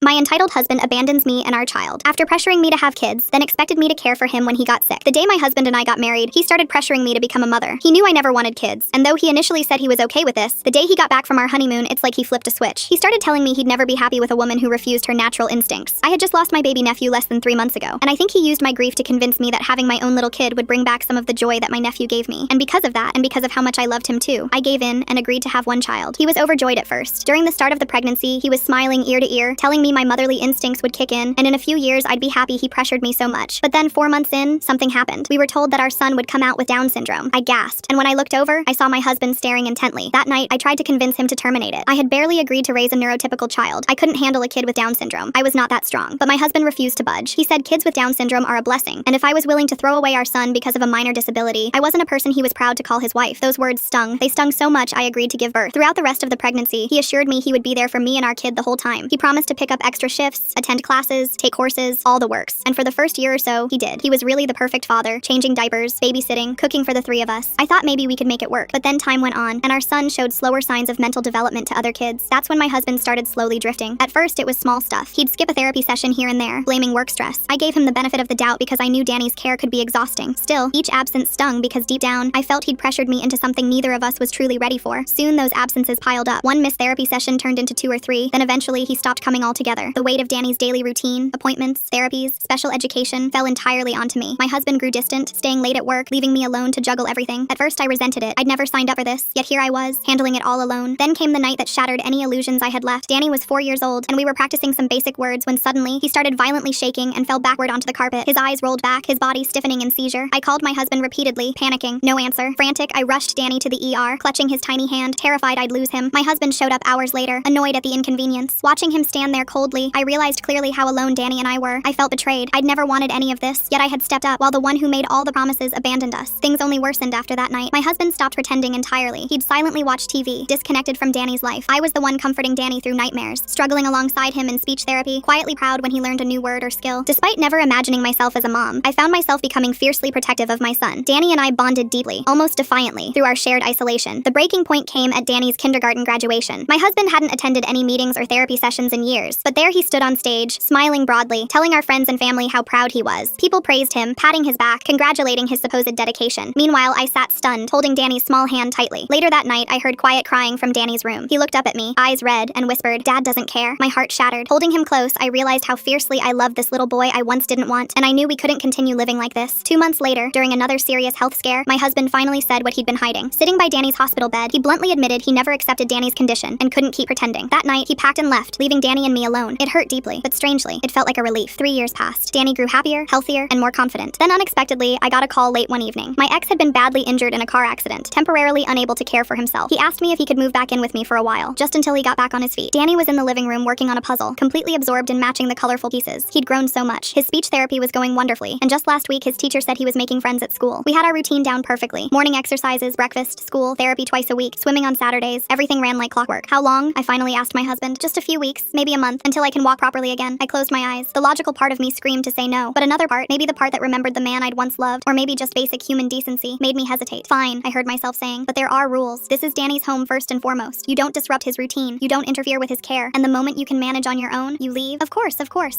My entitled husband abandons me and our child after pressuring me to have kids, then expected me to care for him when he got sick. The day my husband and I got married, he started pressuring me to become a mother. He knew I never wanted kids, and though he initially said he was okay with this, the day he got back from our honeymoon, it's like he flipped a switch. He started telling me he'd never be happy with a woman who refused her natural instincts. I had just lost my baby nephew less than 3 months ago, and I think he used my grief to convince me that having my own little kid would bring back some of the joy that my nephew gave me. And because of that, and because of how much I loved him too, I gave in and agreed to have one child. He was overjoyed at first. During the start of the pregnancy, he was smiling ear to ear, telling me my motherly instincts would kick in, and in a few years I'd be happy he pressured me so much. But then 4 months in, something happened. We were told that our son would come out with Down syndrome. I gasped, and when I looked over, I saw my husband staring intently. That night, I tried to convince him to terminate it. I had barely agreed to raise a neurotypical child. I couldn't handle a kid with Down syndrome. I was not that strong. But my husband refused to budge. He said kids with Down syndrome are a blessing, and if I was willing to throw away our son because of a minor disability, I wasn't a person he was proud to call his wife. Those words stung. They stung so much I agreed to give birth. Throughout the rest of the pregnancy, he assured me he would be there for me and our kid the whole time. He promised to pick up extra shifts, attend classes, take courses, all the works. And for the first year or so, he did. He was really the perfect father, changing diapers, babysitting, cooking for the 3 of us. I thought maybe we could make it work, but then time went on, and our son showed slower signs of mental development to other kids. That's when my husband started slowly drifting. At first, it was small stuff. He'd skip a therapy session here and there, blaming work stress. I gave him the benefit of the doubt because I knew Danny's care could be exhausting. Still, each absence stung because deep down, I felt he'd pressured me into something neither of us was truly ready for. Soon, those absences piled up. One missed therapy session turned into 2 or 3, then eventually he stopped coming altogether. The weight of Danny's daily routine, appointments, therapies, special education fell entirely onto me. My husband grew distant, staying late at work, leaving me alone to juggle everything. At first, I resented it. I'd never signed up for this, yet here I was, handling it all alone. Then came the night that shattered any illusions I had left. Danny was 4 years old, and we were practicing some basic words when suddenly, he started violently shaking and fell backward onto the carpet. His eyes rolled back, his body stiffening in seizure. I called my husband repeatedly, panicking. No answer. Frantic, I rushed Danny to the ER, clutching his tiny hand, terrified I'd lose him. My husband showed up hours later, annoyed at the inconvenience. Watching him stand there coldly, I realized clearly how alone Danny and I were. I felt betrayed. I'd never wanted any of this, yet I had stepped up while the one who made all the promises abandoned us. Things only worsened after that night. My husband stopped pretending entirely. He'd silently watch TV, disconnected from Danny's life. I was the one comforting Danny through nightmares, struggling alongside him in speech therapy, quietly proud when he learned a new word or skill. Despite never imagining myself as a mom, I found myself becoming fiercely protective of my son. Danny and I bonded deeply, almost defiantly, through our shared isolation. The breaking point came at Danny's kindergarten graduation. My husband hadn't attended any meetings or therapy sessions in years, but there he stood on stage, smiling broadly, telling our friends and family how proud he was. People praised him, patting his back, congratulating his supposed dedication. Meanwhile, I sat stunned, holding Danny's small hand tightly. Later that night, I heard quiet crying from Danny's room. He looked up at me, eyes red, and whispered, "Dad doesn't care." My heart shattered. Holding him close, I realized how fiercely I loved this little boy I once didn't want, and I knew we couldn't continue living like this. 2 months later, during another serious health scare, my husband finally said what he'd been hiding. Sitting by Danny's hospital bed, he bluntly admitted he never accepted Danny's condition and couldn't keep pretending. That night, he packed and left, leaving Danny and me alone. It hurt deeply, but strangely, it felt like a relief. 3 years passed. Danny grew happier, healthier, and more confident. Then unexpectedly, I got a call late one evening. My ex had been badly injured in a car accident, temporarily unable to care for himself. He asked me if he could move back in with me for a while, just until he got back on his feet. Danny was in the living room working on a puzzle, completely absorbed in matching the colorful pieces. He'd grown so much. His speech therapy was going wonderfully, and just last week his teacher said he was making friends at school. We had our routine down perfectly. Morning exercises, breakfast, school, therapy twice a week, swimming on Saturdays. Everything ran like clockwork. How long? I finally asked my husband. Just a few weeks, maybe a month, until I can walk properly again. I closed my eyes. The logical part of me screamed to say no, but another part, maybe the part that remembered the man I'd once loved, or maybe just basic human decency, made me hesitate. Fine, I heard myself saying, but there are rules. This is Danny's home first and foremost. You don't disrupt his routine. You don't interfere with his care. And the moment you can manage on your own, you leave. Of course.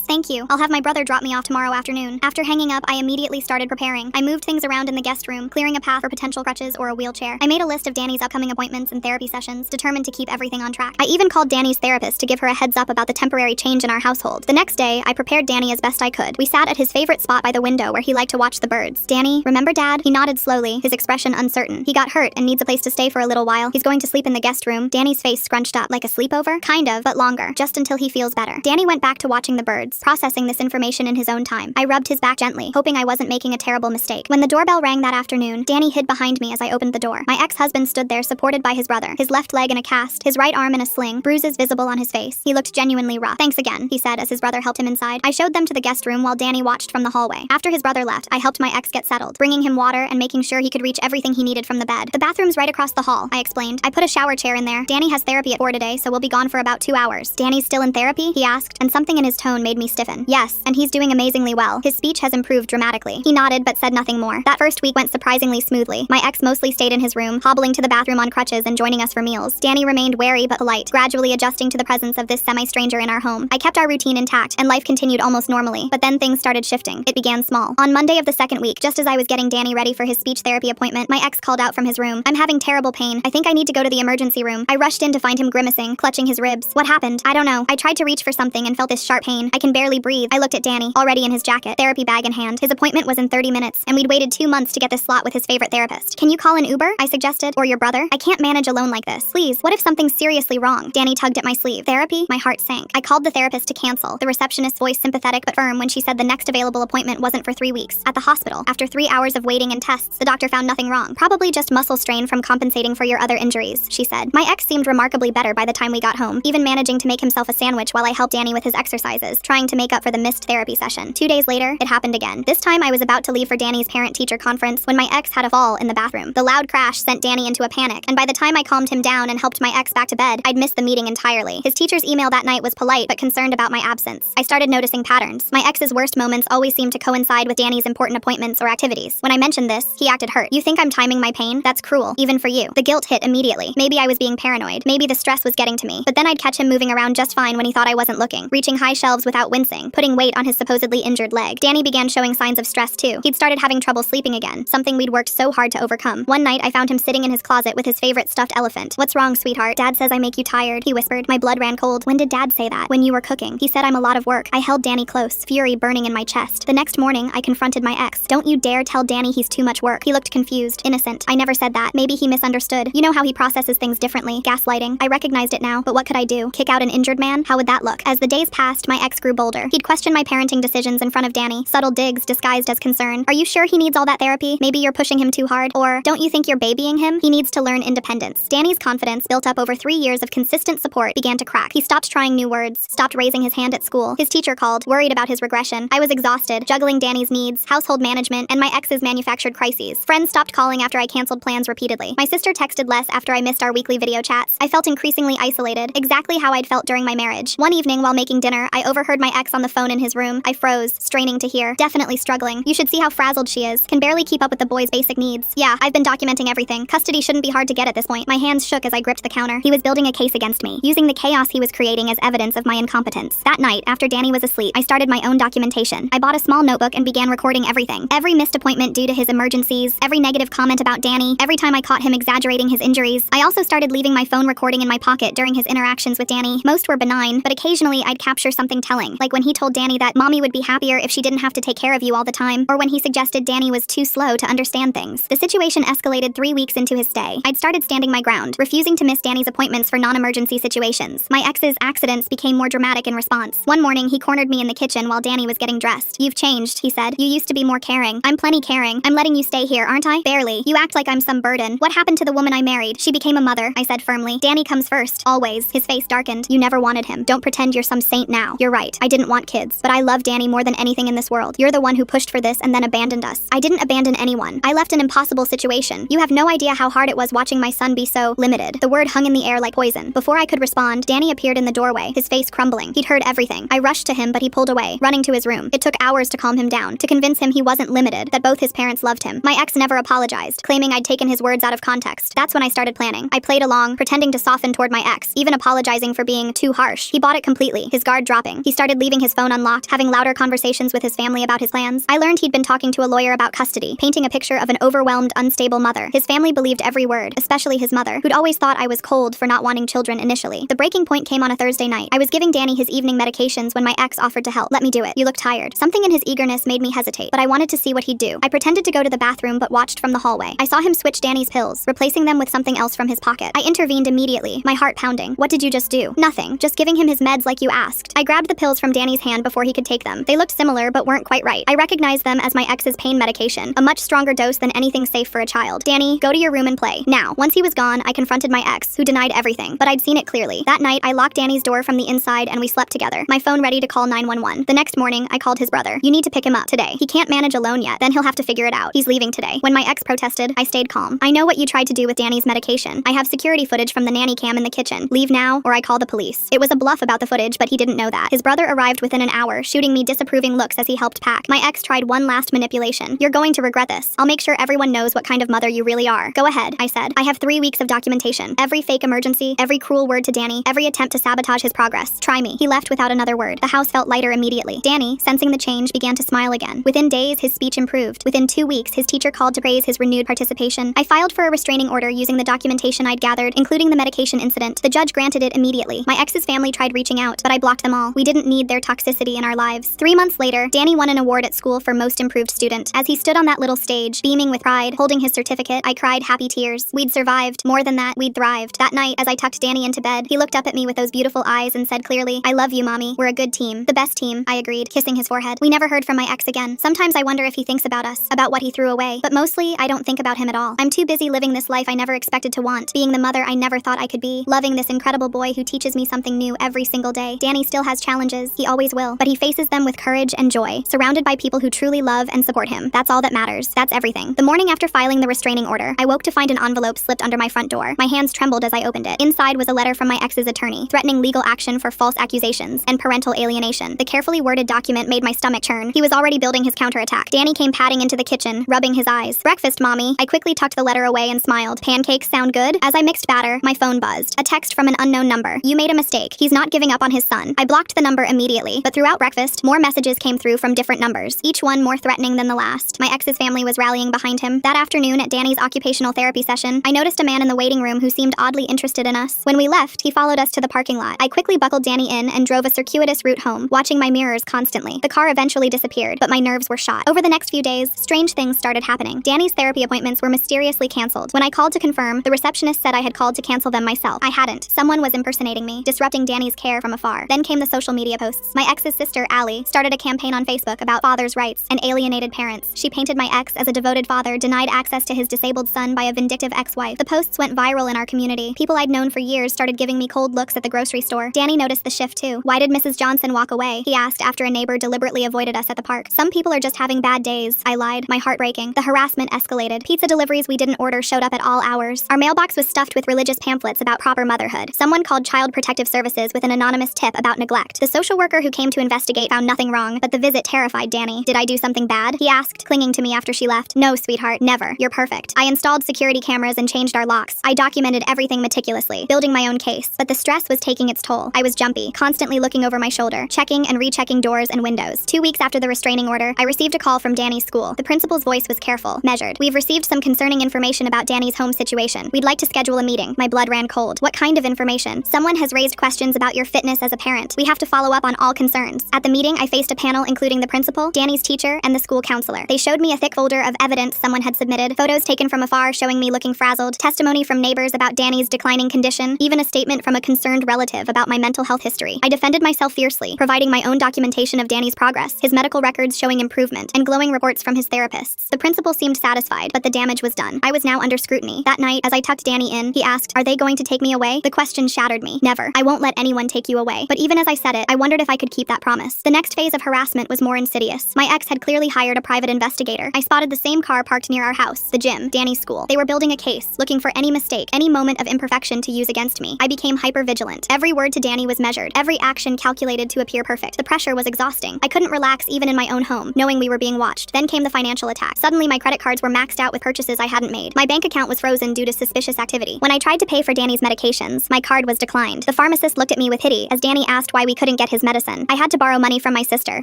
Thank you. I'll have my brother drop me off tomorrow afternoon. After hanging up, I immediately started preparing. I moved things around in the guest room, clearing a path for potential crutches or a wheelchair. I made a list of Danny's upcoming appointments and therapy sessions, determined to keep everything on track. I even called Danny's therapist to give her a heads up about the temporary change in our household. The next day, I prepared Danny as best I could. We sat at his favorite spot by the window where he liked to watch the birds. "Danny, remember Dad?" He nodded slowly, his expression uncertain. "He got hurt and needs a place to stay for a little while. He's going to sleep in the guest room." Danny's face scrunched up. "Like a sleepover?" "Kind of, but longer. Just until he feels better." Danny went back to watching the birds, processing this information in his own time. I rubbed his back gently, hoping I wasn't making a terrible mistake. When the doorbell rang that afternoon, Danny hid behind me as I opened the door. My ex-husband stood there supported by his brother, his left leg in a cast, his right arm in a sling, bruises visible on his face. He looked genuinely rough. "Thanks again," he said as his brother helped him inside. I showed them to the guest room while Danny watched from the hallway. After his brother left, I helped my ex get settled, bringing him water and making sure he could reach everything he needed from the bed. "The bathroom's right across the hall," I explained. "I put a shower chair in there. Danny has therapy at 4 today, so we'll be gone for about 2 hours." "Danny's still in therapy?" he asked, and something in his tone made me stiffen. "Yes, and he's doing amazingly well. His speech has improved dramatically." He nodded but said nothing more. That first week went surprisingly smoothly. My ex mostly stayed in his room, hobbling to the bathroom on crutches and joining us for meals. Danny remained wary but polite, gradually adjusting to the presence of this semi-stranger in our our home. I kept our routine intact, and life continued almost normally. But then things started shifting. It began small. On Monday of the second week, just as I was getting Danny ready for his speech therapy appointment, my ex called out from his room. I'm having terrible pain. I think I need to go to the emergency room. I rushed in to find him grimacing, clutching his ribs. What happened? I don't know. I tried to reach for something and felt this sharp pain. I can barely breathe. I looked at Danny, already in his jacket, therapy bag in hand. His appointment was in 30 minutes, and we'd waited 2 months to get this slot with his favorite therapist. Can you call an Uber? I suggested. Or your brother? I can't manage alone like this. Please, what if something's seriously wrong? Danny tugged at my sleeve. Therapy? My heart sank. I called the therapist to cancel. The receptionist's voice sympathetic but firm when she said the next available appointment wasn't for 3 weeks. At the hospital, after 3 hours of waiting and tests, the doctor found nothing wrong. Probably just muscle strain from compensating for your other injuries, she said. My ex seemed remarkably better by the time we got home, even managing to make himself a sandwich while I helped Danny with his exercises, trying to make up for the missed therapy session. 2 days later, it happened again. This time I was about to leave for Danny's parent-teacher conference when my ex had a fall in the bathroom. The loud crash sent Danny into a panic, and by the time I calmed him down and helped my ex back to bed, I'd missed the meeting entirely. His teacher's email that night was polite but concerned about my absence. I started noticing patterns. My ex's worst moments always seemed to coincide with Danny's important appointments or activities. When I mentioned this, he acted hurt. You think I'm timing my pain? That's cruel, even for you. The guilt hit immediately. Maybe I was being paranoid. Maybe the stress was getting to me. But then I'd catch him moving around just fine when he thought I wasn't looking, reaching high shelves without wincing, putting weight on his supposedly injured leg. Danny began showing signs of stress too. He'd started having trouble sleeping again, something we'd worked so hard to overcome. One night, I found him sitting in his closet with his favorite stuffed elephant. What's wrong, sweetheart? Dad says I make you tired, he whispered. My blood ran cold. When did Dad say that? When you were cooking. He said I'm a lot of work. I held Danny close, fury burning in my chest. The next morning, I confronted my ex. Don't you dare tell Danny he's too much work. He looked confused, innocent. I never said that. Maybe he misunderstood. You know how he processes things differently. Gaslighting. I recognized it now, but what could I do? Kick out an injured man? How would that look? As the days passed, my ex grew bolder. He'd question my parenting decisions in front of Danny, subtle digs disguised as concern. Are you sure he needs all that therapy? Maybe you're pushing him too hard. Or, don't you think you're babying him? He needs to learn independence. Danny's confidence, built up over 3 years of consistent support, began to crack. He stopped trying new words, stopped raising his hand at school. His teacher called, worried about his regression. I was exhausted, juggling Danny's needs, household management, and my ex's manufactured crises. Friends stopped calling after I canceled plans repeatedly. My sister texted less after I missed our weekly video chats. I felt increasingly isolated, exactly how I'd felt during my marriage. One evening while making dinner, I overheard my ex on the phone in his room. I froze, straining to hear. Definitely struggling. You should see how frazzled she is. Can barely keep up with the boy's basic needs. Yeah, I've been documenting everything. Custody shouldn't be hard to get at this point. My hands shook as I gripped the counter. He was building a case against me, using the chaos he was creating as evidence of my incompetence. That night, after Danny was asleep, I started my own documentation. I bought a small notebook and began recording everything. Every missed appointment due to his emergencies, every negative comment about Danny, every time I caught him exaggerating his injuries. I also started leaving my phone recording in my pocket during his interactions with Danny. Most were benign, but occasionally I'd capture something telling, like when he told Danny that mommy would be happier if she didn't have to take care of you all the time, or when he suggested Danny was too slow to understand things. The situation escalated 3 weeks into his stay. I'd started standing my ground, refusing to miss Danny's appointments for non-emergency situations. My ex's accidents became more dramatic in response. One morning, he cornered me in the kitchen while Danny was getting dressed. You've changed, he said. You used to be more caring. I'm plenty caring. I'm letting you stay here, aren't I? Barely. You act like I'm some burden. What happened to the woman I married? She became a mother, I said firmly. Danny comes first, always. His face darkened. You never wanted him. Don't pretend you're some saint now. You're right. I didn't want kids, but I love Danny more than anything in this world. You're the one who pushed for this and then abandoned us. I didn't abandon anyone. I left an impossible situation. You have no idea how hard it was watching my son be so limited. The word hung in the air like poison. Before I could respond, Danny appeared in the doorway, his face crumbling. He'd heard everything. I rushed to him, but he pulled away, running to his room. It took hours to calm him down, to convince him he wasn't limited, that both his parents loved him. My ex never apologized, claiming I'd taken his words out of context. That's when I started planning. I played along, pretending to soften toward my ex, even apologizing for being too harsh. He bought it completely, his guard dropping. He started leaving his phone unlocked, having louder conversations with his family about his plans. I learned he'd been talking to a lawyer about custody, painting a picture of an overwhelmed, unstable mother. His family believed every word, especially his mother, who'd always thought I was cold for not wanting children initially. The breaking point came on a Thursday night. I was giving Danny his evening medications when my ex offered to help. Let me do it. You look tired. Something in his eagerness made me hesitate, but I wanted to see what he'd do. I pretended to go to the bathroom but watched from the hallway. I saw him switch Danny's pills, replacing them with something else from his pocket. I intervened immediately, my heart pounding. What did you just do? Nothing. Just giving him his meds like you asked. I grabbed the pills from Danny's hand before he could take them. They looked similar but weren't quite right. I recognized them as my ex's pain medication, a much stronger dose than anything safe for a child. Danny, go to your room and play. Now, once he was gone, I confronted my ex, who denied everything, but I'd seen it clearly. That night, I locked Danny's door from the inside and we slept together, my phone ready to call 911. The next morning, I called his brother. You need to pick him up today. He can't manage alone yet, then he'll have to figure it out. He's leaving today. When my ex protested, I stayed calm. I know what you tried to do with Danny's medication. I have security footage from the nanny cam in the kitchen. Leave now, or I call the police. It was a bluff about the footage, but he didn't know that. His brother arrived within an hour, shooting me disapproving looks as he helped pack. My ex tried one last manipulation. You're going to regret this. I'll make sure everyone knows what kind of mother you really are. Go ahead, I said. I have 3 weeks of documentation. Every fake emergency, every cruel word to Danny, every attempt to sabotage his progress. progress. Try me. He left without another word. The house felt lighter immediately. Danny, sensing the change, began to smile again. Within days, his speech improved. Within 2 weeks, his teacher called to praise his renewed participation. I filed for a restraining order using the documentation I'd gathered, including the medication incident. The judge granted it immediately. My ex's family tried reaching out, but I blocked them all. We didn't need their toxicity in our lives. 3 months later, Danny won an award at school for Most Improved Student. As he stood on that little stage, beaming with pride, holding his certificate, I cried happy tears. We'd survived. More than that, we'd thrived. That night, as I tucked Danny into bed, he looked up at me with those beautiful eyes and said clearly, "I love you, Mommy. We're a good team." The best team, I agreed, kissing his forehead. We never heard from my ex again. Sometimes I wonder if he thinks about us, about what he threw away. But mostly, I don't think about him at all. I'm too busy living this life I never expected to want, being the mother I never thought I could be, loving this incredible boy who teaches me something new every single day. Danny still has challenges. He always will. But he faces them with courage and joy, surrounded by people who truly love and support him. That's all that matters. That's everything. The morning after filing the restraining order, I woke to find an envelope slipped under my front door. My hands trembled as I opened it. Inside was a letter from my ex's attorney, threatening legal action for false accusations and parental alienation. The carefully worded document made my stomach churn. He was already building his counterattack. Danny came padding into the kitchen, rubbing his eyes. "Breakfast, Mommy." I quickly tucked the letter away and smiled. "Pancakes sound good?" As I mixed batter, my phone buzzed. A text from an unknown number. "You made a mistake. He's not giving up on his son." I blocked the number immediately, but throughout breakfast, more messages came through from different numbers, each one more threatening than the last. My ex's family was rallying behind him. That afternoon at Danny's occupational therapy session, I noticed a man in the waiting room who seemed oddly interested in us. When we left, he followed us to the parking lot. I quickly buckled Danny in and drove a circuitous route home, watching my mirrors constantly. The car eventually disappeared, but my nerves were shot. Over the next few days, strange things started happening. Danny's therapy appointments were mysteriously canceled. When I called to confirm, the receptionist said I had called to cancel them myself. I hadn't. Someone was impersonating me, disrupting Danny's care from afar. Then came the social media posts. My ex's sister, Allie, started a campaign on Facebook about fathers' rights and alienated parents. She painted my ex as a devoted father denied access to his disabled son by a vindictive ex-wife. The posts went viral in our community. People I'd known for years started giving me cold looks at the grocery store. Danny noticed the shift too. "Why did Mrs. Johnson walk away?" he asked after a neighbor deliberately avoided us at the park. "Some people are just having bad days," I lied, my heart breaking. The harassment escalated. Pizza deliveries we didn't order showed up at all hours. Our mailbox was stuffed with religious pamphlets about proper motherhood. Someone called Child Protective Services with an anonymous tip about neglect. The social worker who came to investigate found nothing wrong, but the visit terrified Danny. "Did I do something bad?" he asked, clinging to me after she left. "No, sweetheart, never. You're perfect." I installed security cameras and changed our locks. I documented everything meticulously, building my own case. But the stress was taking its toll. I was jumpy, constantly looking over my shoulder, checking and rechecking doors and windows. 2 weeks after the restraining order, I received a call from Danny's school. The principal's voice was careful, measured. "We've received some concerning information about Danny's home situation. We'd like to schedule a meeting." My blood ran cold. "What kind of information?" "Someone has raised questions about your fitness as a parent. We have to follow up on all concerns." At the meeting, I faced a panel including the principal, Danny's teacher, and the school counselor. They showed me a thick folder of evidence someone had submitted, photos taken from afar showing me looking frazzled, testimony from neighbors about Danny's declining condition, even a statement from a concerned relative about my mental health history. I defended myself fiercely, providing my own documentation of Danny's progress, his medical records showing improvement, and glowing reports from his therapists. The principal seemed satisfied, but the damage was done. I was now under scrutiny. That night, as I tucked Danny in, he asked, "Are they going to take me away?" The question shattered me. Never. I won't let anyone take you away. But even as I said it, I wondered if I could keep that promise. The next phase of harassment was more insidious. My ex had clearly hired a private investigator. I spotted the same car parked near our house, the gym, Danny's school. They were building a case, looking for any mistake, any moment of imperfection to use against me. I became hyper-vigilant. Every word to Danny was measured, every action calculated to appear perfect. The pressure was exhausting. I couldn't relax even in my own home, knowing we were being watched. Then came the financial attack. Suddenly, my credit cards were maxed out with purchases I hadn't made. My bank account was frozen due to suspicious activity. When I tried to pay for Danny's medications, my card was declined. The pharmacist looked at me with pity as Danny asked why we couldn't get his medicine. I had to borrow money from my sister,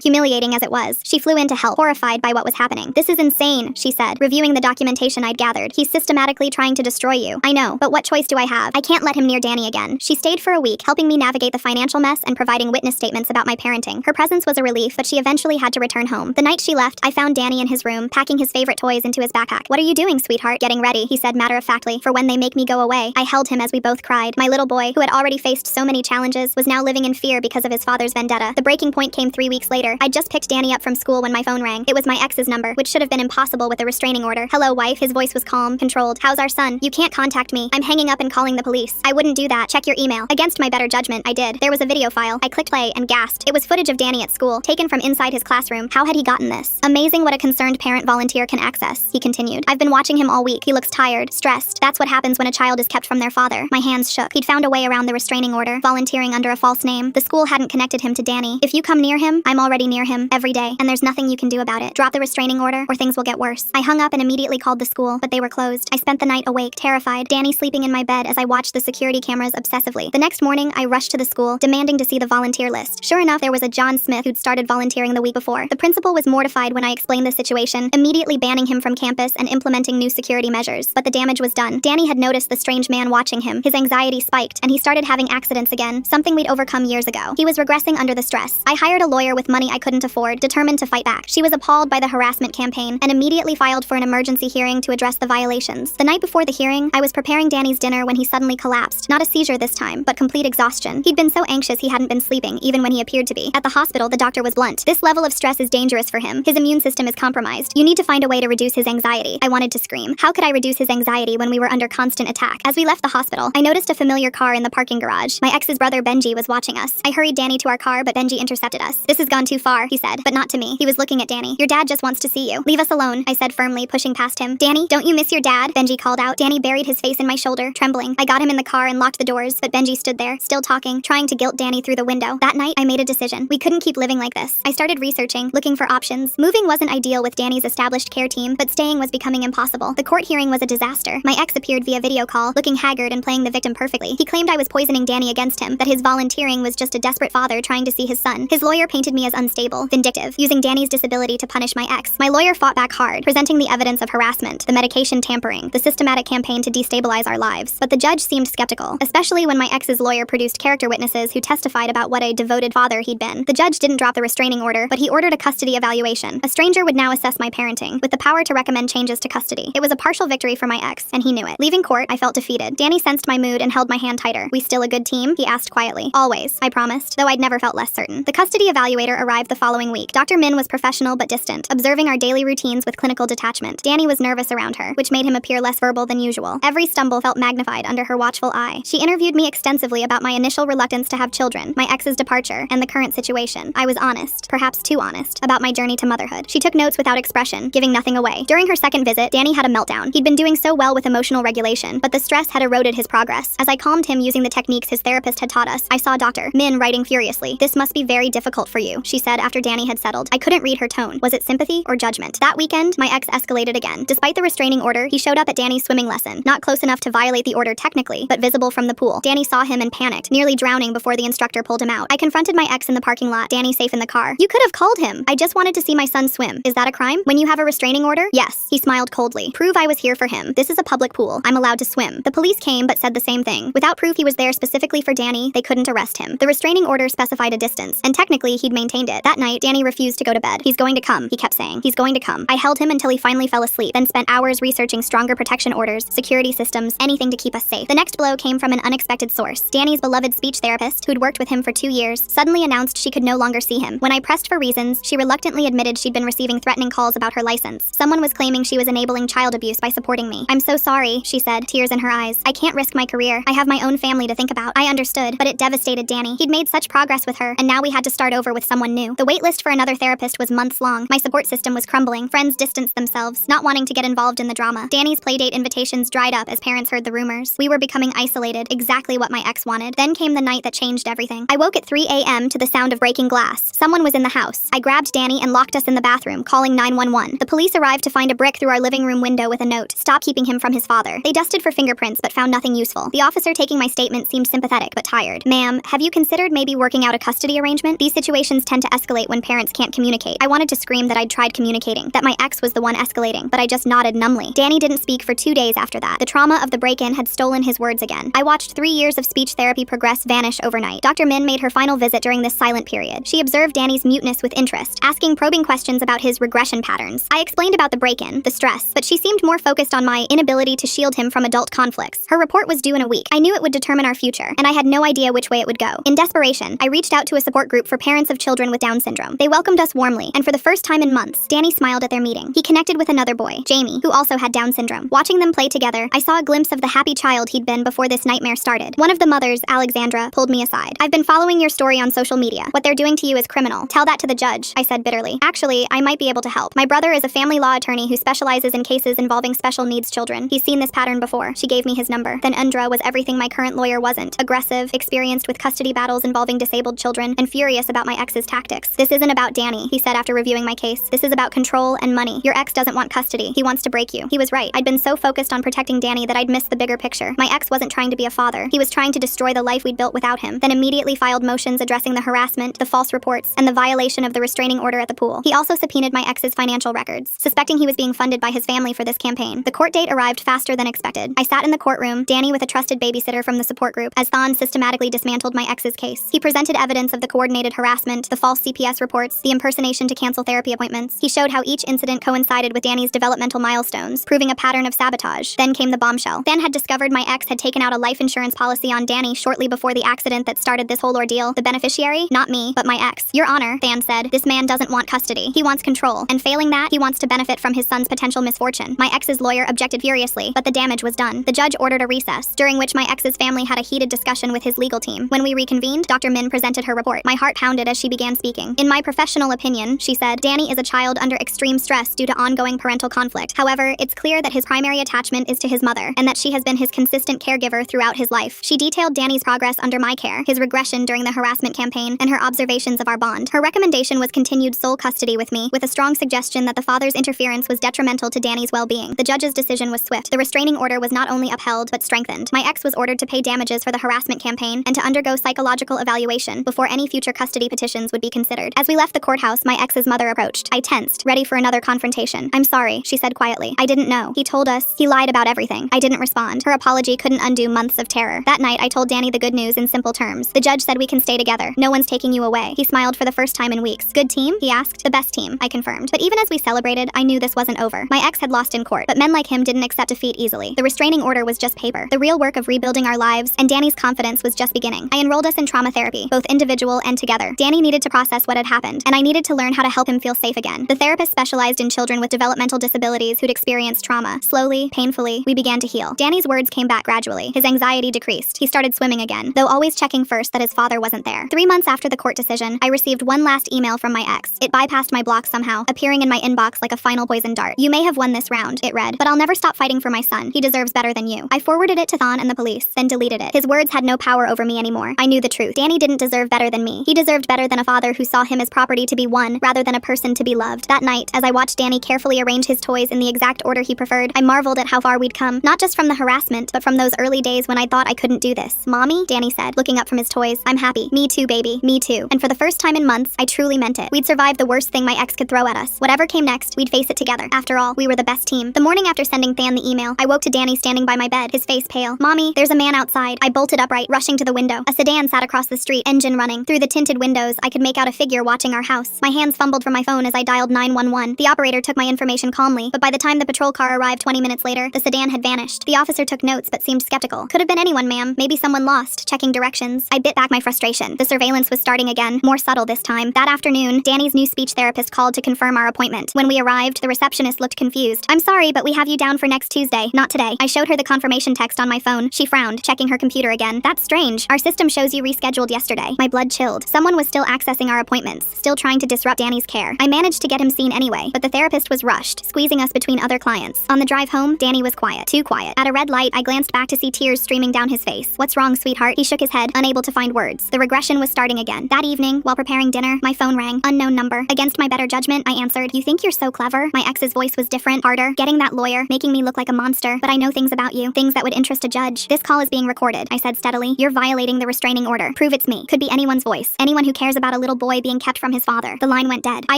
humiliating as it was. She flew in to help, horrified by what was happening. "This is insane," she said, reviewing the documentation I'd gathered. "He's systematically trying to destroy you." "I know, but what choice do I have? I can't let him near Danny again." She stayed for a week, helping me navigate the financial mess and providing witness statements about my parenting. Her presence was a relief, but she eventually had to return home. The night she left, I found Danny in his room, packing his favorite toys into his backpack. "What are you doing, sweetheart?" "Getting ready," he said matter-of-factly, "for when they make me go away." I held him as we both cried. My little boy, who had already faced so many challenges, was now living in fear because of his father's vendetta. The breaking point came 3 weeks later. I'd just picked Danny up from school when my phone rang. It was my ex's number, which should have been impossible with a restraining order. "Hello, wife." His voice was calm, controlled. "How's our son?" "You can't contact me. I'm hanging up and calling the police." "I wouldn't do that. Check your email." Against my better judgment, I did. There was a video file. I clicked play and gasped. It was footage of Danny at school, taken from inside his classroom. How had he gotten this? "Amazing what a concerned parent volunteer can access," he continued. "I've been watching him all week. He looks tired, stressed. That's what happens when a child is kept from their father." My hands shook. He'd found a way around the restraining order, volunteering under a false name. The school hadn't connected him to Danny. "If you come near him, I'm already near him, every day, and there's nothing you can do about it. Drop the restraining order, or things will get worse." I hung up and immediately called the school, but they were closed. I spent the night awake, terrified, Danny sleeping in my bed as I watched the security cameras obsessively. The next morning, I rushed to the school, demanding to see the volunteer list. Sure enough, there was a John Smith who'd started volunteering the week before. The principal was mortified when I explained the situation, immediately banning him from campus and implementing new security measures. But the damage was done. Danny had noticed the strange man watching him. His anxiety spiked, and he started having accidents again, something we'd overcome years ago. He was regressing under the stress. I hired a lawyer with money I couldn't afford, determined to fight back. She was appalled by the harassment campaign and immediately filed for an emergency hearing to address the violations. The night before the hearing, I was preparing Danny's dinner when he suddenly collapsed. Not a seizure this time, but complete exhaustion. He'd been so anxious he hadn't been sleeping, even when he appeared to be. At the hospital, the doctor was blunt. This level of stress is dangerous for him. His immune system is compromised. You need to find a way to reduce his anxiety. I wanted to scream. How could I reduce his anxiety when we were under constant attack? As we left the hospital, I noticed a familiar car in the parking garage. My ex's brother Benji was watching us. I hurried Danny to our car, but Benji intercepted us. This has gone too far, he said, but not to me. He was looking at Danny. Your dad just wants to see you. Leave us alone, I said firmly, pushing past him. Danny, don't you miss your dad? Benji called out. Danny buried his face in my shoulder, trembling. I got him in the car and locked the doors, but Benji stood there, still talking, trying to guilt Danny through the window. That night, I made a decision. We couldn't keep living like this. I started researching, looking for options. Moving wasn't ideal with Danny's established care team, but staying was becoming impossible. The court hearing was a disaster. My ex appeared via video call, looking haggard and playing the victim perfectly. He claimed I was poisoning Danny against him, that his volunteering was just a desperate father trying to see his son. His lawyer painted me as unstable, vindictive, using Danny's disability to punish my ex. My lawyer fought back hard, presenting the evidence of harassment, the medication tampering, the systematic campaign to destabilize our lives. But the judge seemed skeptical, especially when my ex's lawyer produced character witnesses who testified about what a devoted father he'd been. The judge didn't drop the restraining order, but he ordered a custody evaluation. A stranger would now assess my parenting, with the power to recommend changes to custody. It was a partial victory for my ex, and he knew it. Leaving court, I felt defeated. Danny sensed my mood and held my hand tighter. We still a good team? He asked quietly. Always, I promised, though I'd never felt less certain. The custody evaluator arrived the following week. Dr. Min was professional but distant, observing our daily routines with clinical detachment. Danny was nervous around her, which made him appear less verbal than usual. Every stumble felt magnified under her watchful eye. She interviewed me extensively about my initial reluctance to have children, my ex's departure, and the current situation. I was honest, perhaps too honest, about my journey to motherhood. She took notes without expression, giving nothing away. During her second visit, Danny had a meltdown. He'd been doing so well with emotional regulation, but the stress had eroded his progress. As I calmed him using the techniques his therapist had taught us, I saw Dr. Min writing furiously. This must be very difficult for you, she said after Danny had settled. I couldn't read her tone. Was it sympathy or judgment? That weekend, my ex escalated again. Despite the restraining order, he showed up at Danny's swimming lesson, not close enough to violate the order technically, but visible from the pool. Danny saw him and panicked, nearly drowning before the instructor pulled him out. I confronted my ex in the parking lot, Danny safe in the car. You could have called him. I just wanted to see my son swim. Is that a crime? When you have a restraining order? Yes. He smiled coldly. Prove I was here for him. This is a public pool. I'm allowed to swim. The police came but said the same thing. Without proof he was there specifically for Danny, they couldn't arrest him. The restraining order specified a distance, and technically he'd maintained it. That night, Danny refused to go to bed. He's going to come, he kept saying. He's going to come. I held him until he finally fell asleep, then spent hours researching stronger protection orders, security systems, anything to keep us safe. The next blow came from an unexpected source. Danny's beloved speech therapist, who'd worked with him for 2 years, suddenly announced she could no longer see him. When I pressed for reasons, she reluctantly admitted she'd been receiving threatening calls about her license. Someone was claiming she was enabling child abuse by supporting me. I'm so sorry, she said, tears in her eyes. I can't risk my career. I have my own family to think about. I understood, but it devastated Danny. He'd made such progress with her, and now we had to start over with someone new. The wait list for another therapist was months long. My support system was crumbling. Friends distanced themselves, not wanting to get involved in the drama. Danny's playdate invitations dried up as parents heard the rumors. We were becoming isolated, exactly what my ex wanted. Then came the night that changed everything. I woke at 3 a.m. to the sound of breaking glass. Someone was in the house. I grabbed Danny and locked us in the bathroom, calling 911. The police arrived to find a brick through our living room window with a note. Stop keeping him from his father. They dusted for fingerprints but found nothing useful. The officer taking my statement seemed sympathetic but tired. Ma'am, have you considered maybe working out a custody arrangement? These situations tend to escalate when parents can't communicate. I wanted to scream that I'd tried communicating, that my ex was the one escalating, but I just nodded numbly. Danny didn't speak for 2 days after that. The trauma of the break-in had stolen his words again. I watched 3 years of speech therapy progress vanish overnight. Dr. Min made her final visit during this silent period. She observed Danny's muteness with interest, asking probing questions about his regression patterns. I explained about the break-in, the stress, but she seemed more focused on my inability to shield him from adult conflicts. Her report was due in a week. I knew it would determine our future, and I had no idea which way it would go. In desperation, I reached out to a support group for parents of children with Down syndrome. They welcomed us warmly, and for the first time in months, Danny smiled at their meeting. He connected with another boy, Jamie, who also had Down syndrome. Watching them play together, I saw a glimpse of the happy child he'd been before this nightmare started. One of the mothers, Alexandra, pulled me aside. I've been following your story on social media. What they're doing to you is criminal. Tell that to the judge, I said bitterly. Actually, I might be able to help. My brother is a family law attorney who specializes in cases involving special needs children. He's seen this pattern before. She gave me his number. Then Undra was everything my current lawyer wasn't. Aggressive, experienced with custody battles involving disabled children, and furious about my ex's tactics. This isn't about Danny, he said after reviewing my case. This is about control and money. Your ex doesn't want custody. He wants to break you. He was right. I'd been so focused on protecting Danny that I'd missed the bigger picture. My ex wasn't trying to be a father. He was trying to destroy the life we'd built adult without him, then immediately filed motions addressing the harassment, the false reports, and the violation of the restraining order at the pool. He also subpoenaed my ex's financial records, suspecting he was being funded by his family for this campaign. The court date arrived faster than expected. I sat in the courtroom, Danny with a trusted babysitter from the support group, as Thon systematically dismantled my ex's case. He presented evidence of the coordinated harassment, the false CPS reports, the impersonation to cancel therapy appointments. He showed how each incident coincided with Danny's developmental milestones, proving a pattern of sabotage. Then came the bombshell. Than had discovered my ex had taken out a life insurance policy on Danny shortly before the accident that started this whole ordeal. The beneficiary? Not me, but my ex. Your Honor, Than said, this man doesn't want custody. He wants control. And failing that, he wants to benefit from his son's potential misfortune. My ex's lawyer objected furiously, but the damage was done. The judge ordered a recess, during which my ex's family had a heated discussion with his legal team. When we reconvened, Dr. Min presented her report. My heart pounded as she began speaking. In my professional opinion, she said, Danny is a child under extreme stress due to ongoing parental conflict. However, it's clear that his primary attachment is to his mother, and that she has been his consistent caregiver throughout his life. She detailed Danny's progress under my care, his regression during the harassment campaign, and her observations of our bond. Her recommendation was continued sole custody with me, with a strong suggestion that the father's interference was detrimental to Danny's well-being. The judge's decision was swift. The restraining order was not only upheld, but strengthened. My ex was ordered to pay damages for the harassment campaign and to undergo psychological evaluation before any future custody petitions would be considered. As we left the courthouse, my ex's mother approached. I tensed, ready for another confrontation. I'm sorry, she said quietly. I didn't know. He told us. He lied about everything. I didn't respond. Her apology couldn't undo months of terror. That night, I told Danny the good news in simple terms. The judge said we can stay together. No one's taking you away. He smiled for the first time in weeks. Good team? He asked. The best team, I confirmed. But even as we celebrated, I knew this wasn't over. My ex had lost in court, but men like him didn't accept defeat easily. The restraining order was just paper. The real work of rebuilding our lives and Danny's confidence was just beginning. I enrolled us in trauma therapy, both individual and together. Danny needed to process what had happened, and I needed to learn how to help him feel safe again. The therapist specialized in children with developmental disabilities who'd experienced trauma. Slowly, painfully, we began to heal. Danny's words came back gradually. His anxiety decreased. He started swimming again, though always checking first that his father wasn't there. 3 months after the court decision, I received one last email from my ex. It bypassed my block somehow, appearing in my inbox like a final poison dart. You may have won this round, it read, but I'll never stop fighting for my son. He deserves better than you. I forwarded it to Thon and the police, then deleted it. His words had no power over me anymore. I knew the truth. Danny didn't deserve better than me. He deserved better than a father who saw him as property to be won, rather than a person to be loved. That night, as I watched Danny carefully arrange his toys in the exact order he preferred, I marveled at how far we'd come, not just from the harassment, but from those early days when I thought I couldn't do this. Mommy, Danny said, looking up from his toys. I'm happy. Me too, baby. Me too. And for the first time in months, I truly meant it. We'd survived the worst thing my ex could throw at us. Whatever came next, we'd face it together. After all, we were the best team. The morning after sending Than the email, I woke to Danny standing by my bed, his face pale. Mommy, there's a man outside. I bolted upright, rushing to the window. A sedan sat across the street, engine running. Through the tinted windows, I could make out a figure watching our house. My hands fumbled for my phone as I dialed 911. The operator took my information calmly, but by the time the patrol car arrived 20 minutes later, the sedan had vanished. The officer took notes but seemed skeptical. Could have been anyone, ma'am. Maybe someone lost, checking directions. I bit back my frustration. The surveillance was starting again, more subtle this time. That afternoon, Danny's new speech therapist called to confirm our appointment. When we arrived, the receptionist looked confused. I'm sorry, but we have you down for next Tuesday, not today. I showed her the confirmation text on my phone. She frowned, checking her computer again. That's strange. Our system shows you rescheduled yesterday. My blood chilled. Someone was still accessing our appointments, still trying to disrupt Danny's care. I managed to get him seen anyway, but the therapist was rushed, squeezing us between other clients. On the drive home, Danny was quiet. Too quiet. At a red light, I glanced back to see tears streaming down his face. What's wrong, sweetheart? He shook his head, unable to find words. The regression was starting again. That evening, while preparing dinner, my phone rang. Unknown number. Against my better judgment, I answered. You think you're so clever? My ex's voice was different, harder, getting that lawyer, making me look like a monster. But I know things about you, things that would interest a judge. This call is being recorded, I said steadily. You're violating the restraining order. Prove it's me. Could be anyone's voice. Anyone who cares about a little boy being kept from his father. The line went dead. I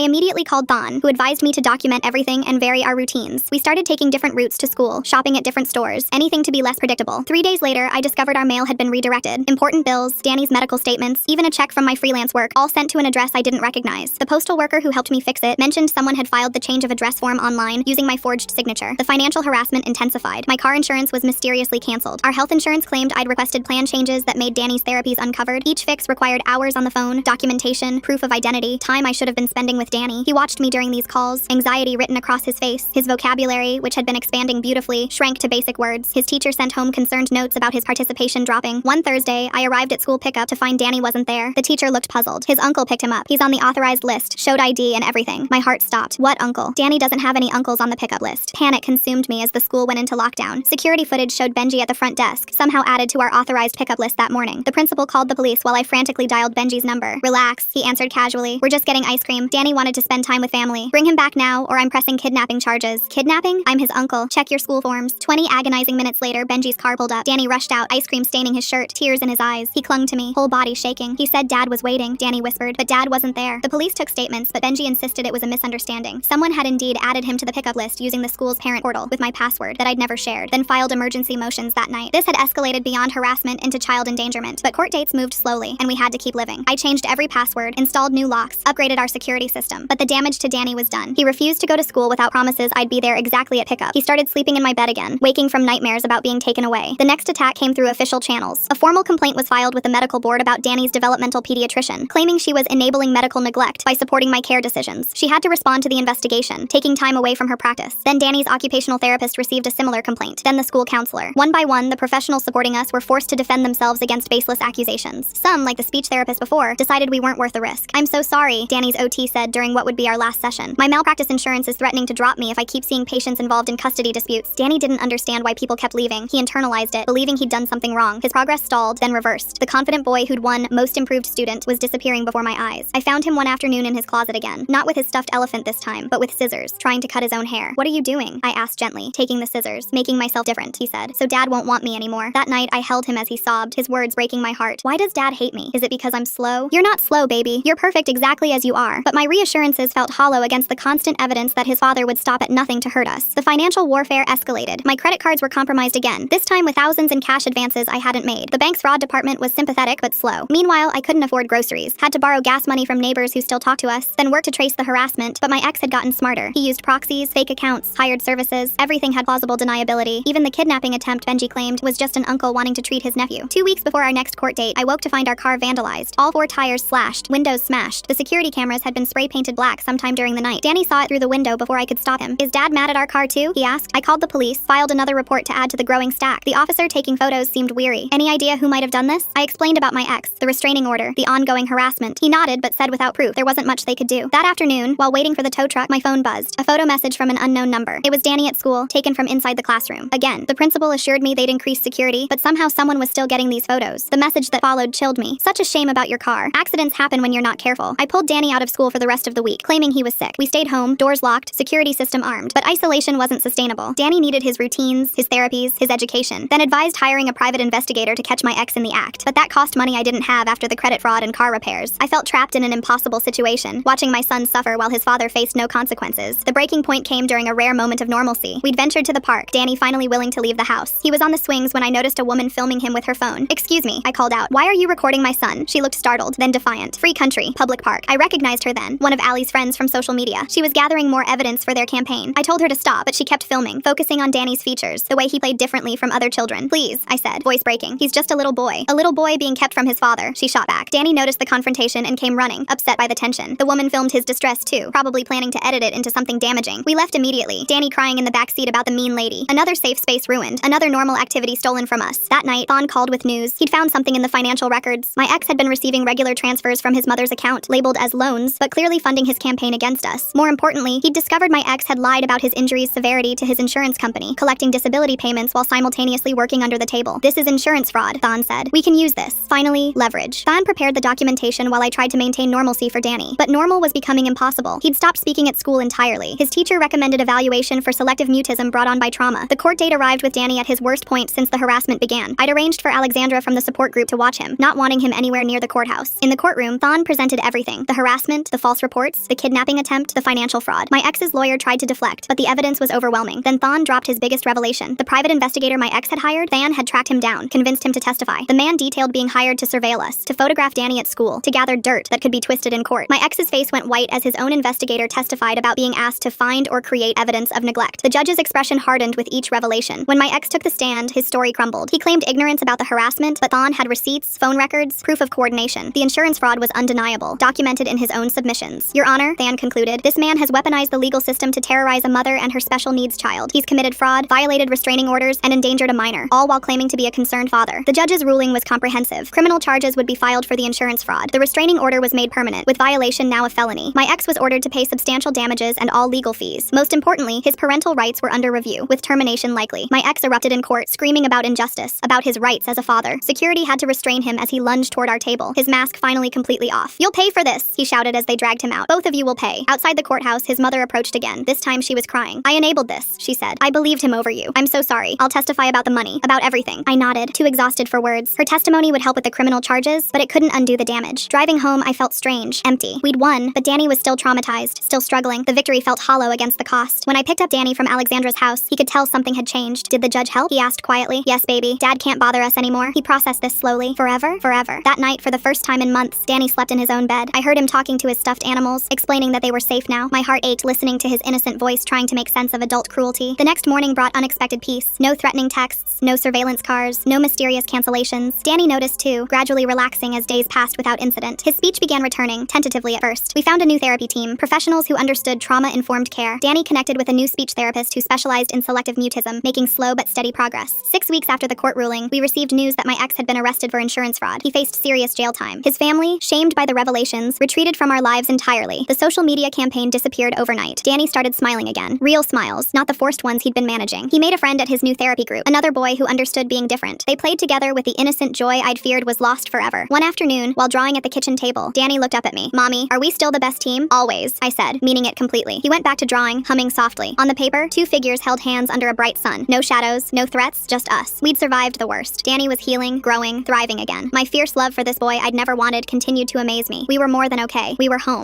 immediately called Thon, who advised me to document everything and vary our routines. We started taking different routes to school, shopping at different stores, anything to be less predictable. 3 days later, I discovered our mail had been redirected. Important bills, Danny's medical statements, even a check from my freelance work, all sent to an address I didn't recognize. The postal worker who helped me fix it mentioned someone had filed the change of address form online using my forged signature. The financial harassment intensified. My car insurance was mysteriously canceled. Our health insurance claimed I'd requested plan changes that made Danny's therapies uncovered. Each fix required hours on the phone, documentation, proof of identity, time I should have been spending with Danny. He watched me during these calls, anxiety written across his face. His vocabulary, which had been expanding beautifully, shrank to basic words. His teacher sent home concerned notes about his participation dropping. One Thursday, I arrived at school pickup to find Danny wasn't there. The teacher looked puzzled. His uncle picked him up. He's on the authorized list, showed ID and everything. My heart stopped. What uncle? Danny doesn't have any uncles on the pickup list. Panic consumed me as the school went into lockdown. Security footage showed Benji at the front desk, somehow added to our authorized pickup list that morning. The principal called the police while I frantically dialed Benji's number. Relax, he answered casually. We're just getting ice cream. Danny wanted to spend time with family. Bring him back now or I'm pressing kidnapping charges. Kidnapping? I'm his uncle. Check your school forms. 20 agonizing minutes later, Benji's car pulled up. Danny rushed out, ice cream staining his shirt, tears in his eyes. He clung to me, whole body shaking. He said Dad was waiting, Danny whispered, but Dad wasn't there. The police took statements, but Benji insisted it was a misunderstanding. Someone had indeed added him to the pickup list using the school's parent portal with my password that I'd never shared, then filed emergency motions that night. This had escalated beyond harassment into child endangerment, but court dates moved slowly, and we had to keep living. I changed every password, installed new locks, upgraded our security system, but the damage to Danny was done. He refused to go to school without promises I'd be there exactly at pickup. He started sleeping in my bed again, waking from nightmares about being taken away. The next attack came through official channels. A formal complaint was filed with the medical board about Danny's developmental pediatrician, claiming she was enabling medical neglect by supporting my care decisions. She had to respond to the investigation, taking time away from her practice. Then Danny's occupational therapist received a similar complaint, then the school counselor. One by one, the professionals supporting us were forced to defend themselves against baseless accusations. Some, like the speech therapist before, decided we weren't worth the risk. "I'm so sorry," Danny's OT said during what would be our last session. "My malpractice insurance is threatening to drop me if I keep seeing patients involved in custody disputes." Danny didn't understand why people kept leaving. He internalized it, believing he'd done something wrong. His progress stalled, then reversed. The confident boy who'd won Most Improved Student was disappearing before my eyes. I found him one afternoon in his closet again, not with his stuffed elephant this time, but with scissors, trying to cut his own hair. "What are you doing?" I asked gently, taking the scissors. "Making myself different," he said, "so Dad won't want me anymore." That night, I held him as he sobbed, his words breaking my heart. "Why does Dad hate me? Is it because I'm slow?" "You're not slow, baby. You're perfect exactly as you are." But my reassurances felt hollow against the constant evidence that his father would stop at nothing to hurt us. The financial warfare escalated. My credit cards were compromised again, this time with thousands in cash advances I hadn't made. The bank's fraud department was sympathetic but slow. Meanwhile, I couldn't afford groceries, had to borrow gas money from neighbors who still talked to us, then work to trace the harassment, but my ex had gotten smarter. He used proxies, fake accounts, hired services. Everything had plausible deniability. Even the kidnapping attempt Benji claimed was just an uncle wanting to treat his nephew. 2 weeks before our next court date, I woke to find our car vandalized. All 4 tires slashed, windows smashed. The security cameras had been spray painted black sometime during the night. Danny saw it through the window before I could stop him. "Is Dad mad at our car too?" he asked. I called the police, filed another report to add to the growing stack. The officer taking photos seemed weary. "Any idea who might have done this?" I explained about my ex, the restraining order, the ongoing harassment. He nodded but said without proof there wasn't much they could do. That afternoon, while waiting for the tow truck, my phone buzzed. A photo message from an unknown number. It was Danny at school, taken from inside the classroom. Again, the principal assured me they'd increased security, but somehow someone was still getting these photos. The message that followed chilled me. "Such a shame about your car. Accidents happen when you're not careful." I pulled Danny out of school for the rest of the week, claiming he was sick. We stayed home, doors locked, security system armed, but isolation wasn't sustainable. Danny needed his routines, his therapies, his education, then advised hiring a private investigator to catch my ex in the act. But that cost money I didn't have after the credit fraud and car repairs. I felt trapped in an impossible situation, watching my son suffer while his father faced no consequences. The breaking point came during a rare moment of normalcy. We'd ventured to the park, Danny finally willing to leave the house. He was on the swings when I noticed a woman filming him with her phone. "Excuse me," I called out. "Why are you recording my son?" She looked startled, then defiant. "Free country, public park." I recognized her then, one of Allie's friends from social media. She was gathering more evidence for their campaign. I told her to stop, but she kept filming, focusing on Danny's features, the way he played differently from other children. "Please," I said, voice breaking. "He's just a little boy." "A little boy being kept from his father," she shot back. Danny noticed the confrontation and came running, upset by the tension. The woman filmed his distress too, probably planning to edit it into something damaging. We left immediately, Danny crying in the backseat about the mean lady. Another safe space ruined, another normal activity stolen from us. That night, Thon called with news. He'd found something in the financial records. My ex had been receiving regular transfers from his mother's account, labeled as loans, but clearly funding his campaign against us. More importantly, he'd discovered my ex had lied about his injury's severity to his insurance company, collecting disability payments while simultaneously working under the table. "This is insurance fraud," Thon said. "We can use this." Finally, leverage. Thon prepared the documentation while I tried to maintain normalcy for Danny, but normal was becoming impossible. He'd stopped speaking at school entirely. His teacher recommended evaluation for selective mutism brought on by trauma. The court date arrived with Danny at his worst point since the harassment began. I'd arranged for Alexandra from the support group to watch him, not wanting him anywhere near the courthouse. In the courtroom, Thon presented everything: the harassment, the false reports, the kidnapping attempt, the financial fraud. My ex's lawyer tried to deflect, but the evidence was overwhelming. Then Thon dropped his biggest revelation. The private investigator my ex had hired, Than had tracked him down, convinced him to testify. The man detailed being hired to surveil us, to photograph Danny at school, to gather dirt that could be twisted in court. My ex's face went white as his own investigator testified about being asked to find or create evidence of neglect. The judge's expression hardened with each revelation. When my ex took the stand, his story crumbled. He claimed ignorance about the harassment, but Thon had receipts, phone records, proof of coordination. The insurance fraud was undeniable, documented in his own submissions. "Your Honor," Than concluded, "this man has weaponized the legal system to terrorize a mother and her special needs child. He's committed fraud, violated restraining orders, and endangered a minor, all while claiming to be a concerned father." The judge's ruling was comprehensive. Criminal charges would be filed for the insurance fraud. The restraining order was made permanent, with violation now a felony. My ex was ordered to pay substantial damages and all legal fees. Most importantly, his parental rights were under review, with termination likely. My ex erupted in court, screaming about injustice, about his rights as a father. Security had to restrain him as he lunged toward our table, his mask finally completely off. "You'll pay for this," he shouted as they dragged him out. "Both of you will pay." Outside the courthouse, his mother approached again. This time she was crying. "I enabled this," she said. "I believed him over you. I'm so sorry. I'll testify about the money, about everything." I nodded, too exhausted for words. words. Her testimony would help with the criminal charges, but it couldn't undo the damage. Driving home, I felt strange, empty. We'd won, but Danny was still traumatized, still struggling. The victory felt hollow against the cost. When I picked up Danny from Alexandra's house, he could tell something had changed. Did the judge help? He asked quietly. Yes, baby. Dad can't bother us anymore. He processed this slowly. Forever? Forever. That night, for the first time in months, Danny slept in his own bed. I heard him talking to his stuffed animals, explaining that they were safe now. My heart ached listening to his innocent voice trying to make sense of adult cruelty. The next morning brought unexpected peace. No threatening texts, no surveillance cars, no mysterious cancellations. Danny noticed too, gradually relaxing as days passed without incident. His speech began returning, tentatively at first. We found a new therapy team, professionals who understood trauma-informed care. Danny connected with a new speech therapist who specialized in selective mutism, making slow but steady progress. 6 weeks after the court ruling, we received news that my ex had been arrested for insurance fraud. He faced serious jail time. His family, shamed by the revelations, retreated from our lives entirely. The social media campaign disappeared overnight. Danny started smiling again. Real smiles, not the forced ones he'd been managing. He made a friend at his new therapy group, another boy who understood being different. They played together with the innocent joy I'd feared was lost forever. One afternoon, while drawing at the kitchen table, Danny looked up at me. Mommy, are we still the best team? Always, I said, meaning it completely. He went back to drawing, humming softly. On the paper, 2 figures held hands under a bright sun. No shadows, no threats, just us. We'd survived the worst. Danny was healing, growing, thriving again. My fierce love for this boy I'd never wanted continued to amaze me. We were more than okay. We were home.